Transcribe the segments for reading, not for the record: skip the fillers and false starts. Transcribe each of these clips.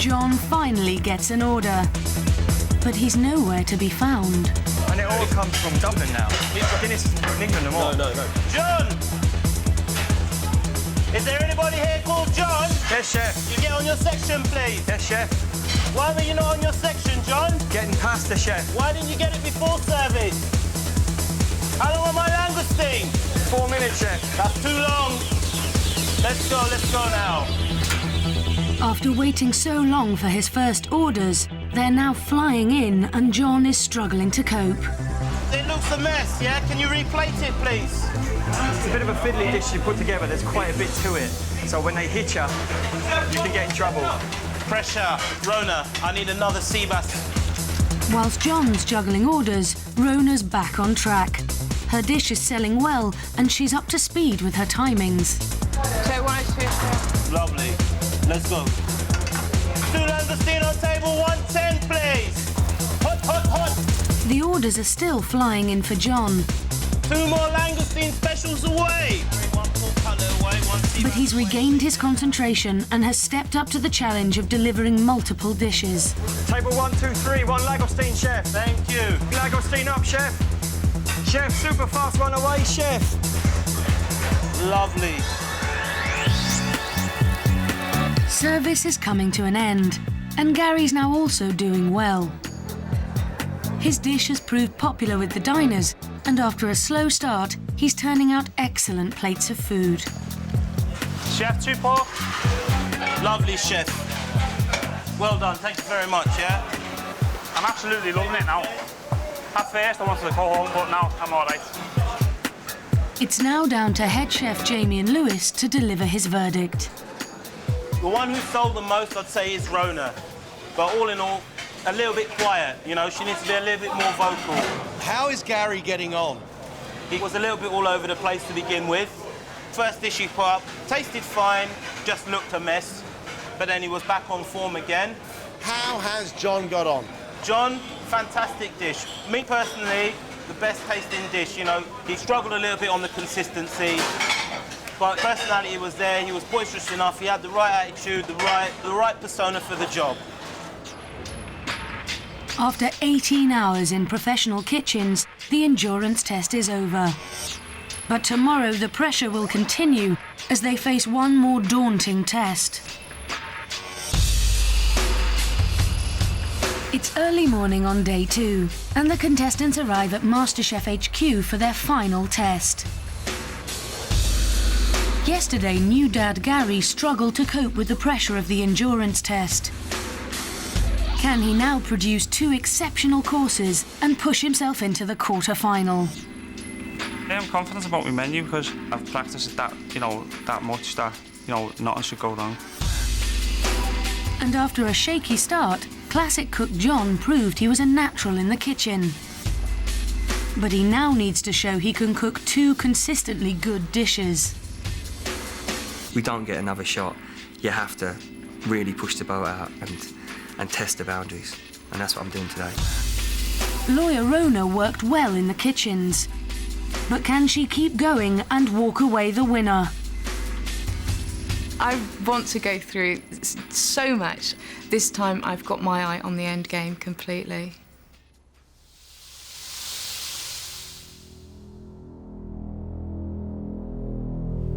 John finally gets an order, but he's nowhere to be found. And it all comes from Dublin now. Guinness isn't from England anymore. No. John! Is there anybody here called John? Yes, chef. You get on your section, please. Yes, chef. Why were you not on your section, John? Getting past the chef. Why didn't you get it before service? How long are my langoustine? 4 minutes, chef. That's too long. Let's go now. After waiting so long for his first orders, they're now flying in and John is struggling to cope. It looks a mess, yeah? Can you replate it, please? It's a bit of a fiddly dish you put together. There's quite a bit to it. So when they hit you, you can get in trouble. Pressure. Rona, I need another sea bass. Whilst John's juggling orders, Rona's back on track. Her dish is selling well and she's up to speed with her timings. So 102. Lovely. Let's go. 2 langoustine on table 110, please. Hot. The orders are still flying in for John, 2 more langoustine specials away. 1 pork cutlet away, 1 sea but bass he's away. regained his concentration and has stepped up to the challenge of delivering multiple dishes. Table 1, 2, 3, 1 langoustine, chef. Thank you. Langoustine up, chef. Chef, super fast one away, chef. Lovely. Service is coming to an end, and Gary's now also doing well. His dish has proved popular with the diners, and after a slow start, he's turning out excellent plates of food. Chef, 2 pork. Lovely, chef. Well done, thank you very much, yeah? I'm absolutely loving it now. At first I wanted to go home, but now I'm all right. It's now down to head chef Jamie and Lewis to deliver his verdict. The one who sold the most, I'd say, is Rona. But all in all, a little bit quiet, you know, she needs to be a little bit more vocal. How is Gary getting on? He was a little bit all over the place to begin with. First dish he put up, tasted fine, just looked a mess, but then he was back on form again. How has John got on? John, fantastic dish. Me personally, the best tasting dish, you know. He struggled a little bit on the consistency, but personality was there, he was boisterous enough, he had the right attitude, the right persona for the job. After 18 hours in professional kitchens, the endurance test is over. But tomorrow the pressure will continue as they face one more daunting test. It's early morning on day 2, and the contestants arrive at MasterChef HQ for their final test. Yesterday, new dad Gary struggled to cope with the pressure of the endurance test. Can he now produce 2 exceptional courses and push himself into the quarter-final? I'm confident about my menu because I've practiced it that much that, nothing should go wrong. And after a shaky start, classic cook John proved he was a natural in the kitchen. But he now needs to show he can cook 2 consistently good dishes. We don't get another shot. You have to really push the boat out and test the boundaries. And that's what I'm doing today. Lawyer Rona worked well in the kitchens. But can she keep going and walk away the winner? I want to go through so much. This time I've got my eye on the end game completely.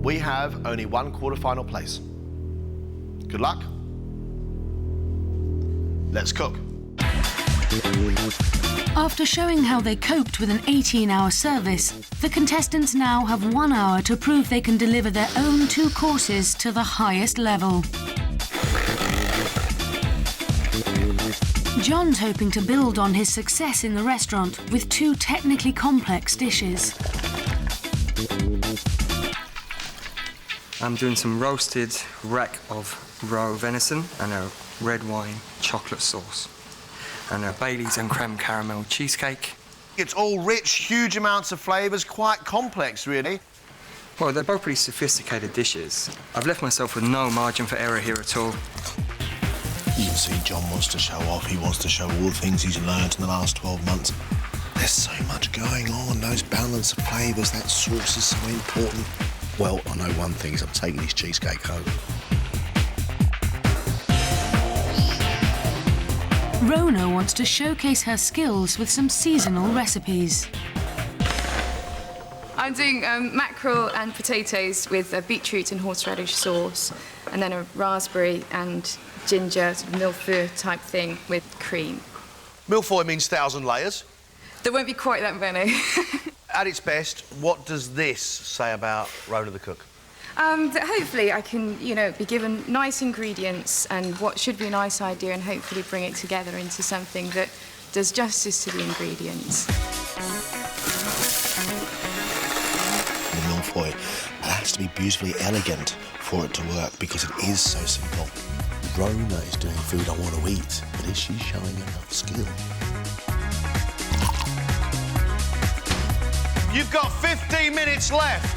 We have only 1 quarter-final place. Good luck. Let's cook. After showing how they coped with an 18-hour service, the contestants now have 1 hour to prove they can deliver their own 2 courses to the highest level. John's hoping to build on his success in the restaurant with 2 technically complex dishes. I'm doing some roasted rack of raw venison and a red wine chocolate sauce. And a Bailey's and creme caramel cheesecake. It's all rich, huge amounts of flavours, quite complex, really. Well, they're both pretty sophisticated dishes. I've left myself with no margin for error here at all. You can see John wants to show off. He wants to show all the things he's learned in the last 12 months. There's so much going on, those balance of flavours, that sauce is so important. Well, I know one thing is I'm taking his cheesecake home. Rona wants to showcase her skills with some seasonal recipes. I'm doing mackerel and potatoes with a beetroot and horseradish sauce, and then a raspberry and ginger sort of millefeuille type thing with cream. Millefeuille means 1,000 layers. There won't be quite that many. At its best, what does this say about Rona the cook? That hopefully I can, you know, be given nice ingredients and what should be a nice idea, and hopefully bring it together into something that does justice to the ingredients. The millefeuille, it has to be beautifully elegant for it to work because it is so simple. Rona is doing food I want to eat, but is she showing enough skill? You've got 15 minutes left.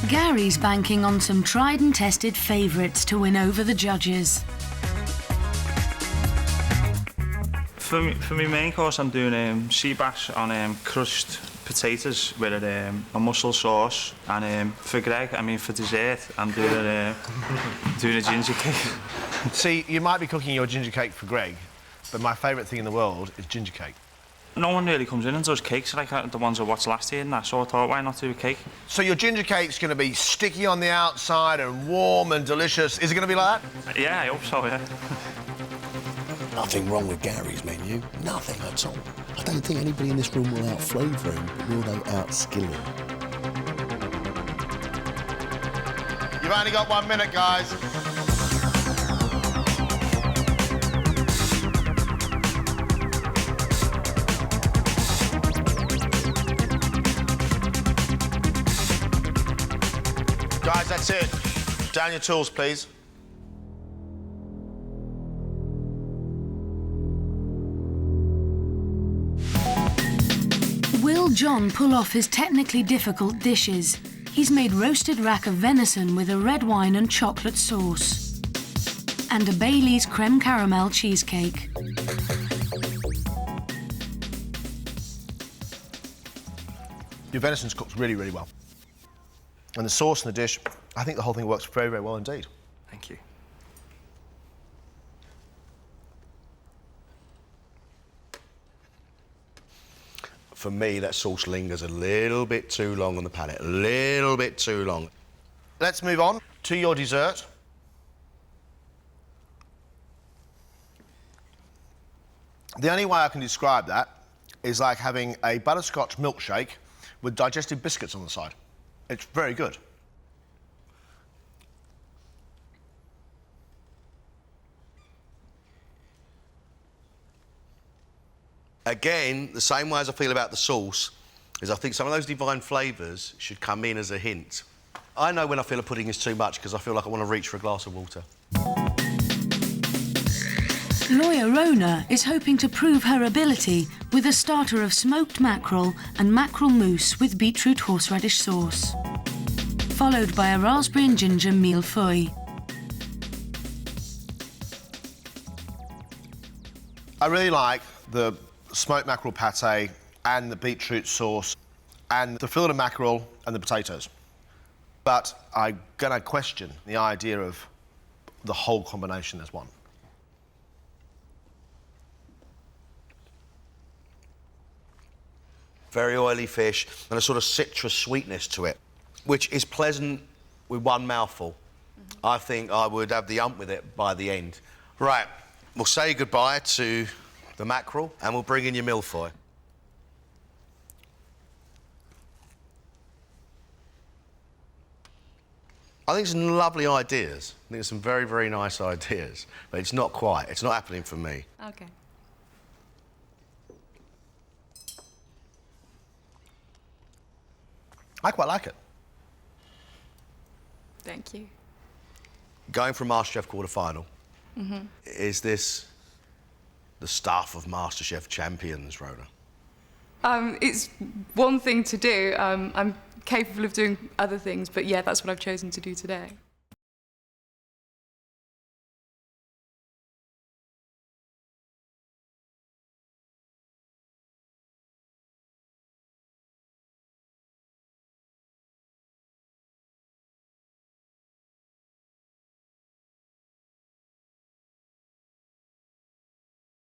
Gary's banking on some tried and tested favourites to win over the judges. For my main course, I'm doing sea bass on crushed potatoes with a mussel sauce, and for Greg, for dessert, I'm doing a ginger cake. See, you might be cooking your ginger cake for Greg, but my favourite thing in the world is ginger cake. No one really comes in and does cakes like the ones I watched last year, and that, so I thought, why not do a cake? So your ginger cake's going to be sticky on the outside and warm and delicious. Is it going to be like that? Yeah, I hope so, yeah. Nothing wrong with Gary's menu, nothing at all. I don't think anybody in this room will out-flavour him, but will they out-skill him? You've only got 1 minute, guys. Guys, that's it. Down your tools, please. Will John pull off his technically difficult dishes? He's made roasted rack of venison with a red wine and chocolate sauce, and a Bailey's creme caramel cheesecake. Your venison's cooked really, really well. And the sauce in the dish, I think the whole thing works very, very well indeed. Thank you. For me, that sauce lingers a little bit too long on the palate, a little bit too long. Let's move on to your dessert. The only way I can describe that is like having a butterscotch milkshake with digestive biscuits on the side. It's very good. Again, the same way as I feel about the sauce, is I think some of those divine flavours should come in as a hint. I know when I feel a pudding is too much because I feel like I want to reach for a glass of water. Lawyer Rona is hoping to prove her ability with a starter of smoked mackerel and mackerel mousse with beetroot horseradish sauce, followed by a raspberry and ginger millefeuille. I really like the smoked mackerel pâté and the beetroot sauce and the fillet of mackerel and the potatoes. But I'm going to question the idea of the whole combination as one. Very oily fish and a sort of citrus sweetness to it, which is pleasant with one mouthful. I think I would have the ump with it by the end. Right, we'll say goodbye to the mackerel and we'll bring in your millefeuille. I think some lovely ideas. I think there's some very, very nice ideas, but it's not quite. It's not happening for me. Okay. I quite like it. Thank you. Going for a MasterChef quarter-final, is this the stuff of MasterChef champions, Rona? It's one thing to do. I'm capable of doing other things, but yeah, that's what I've chosen to do today.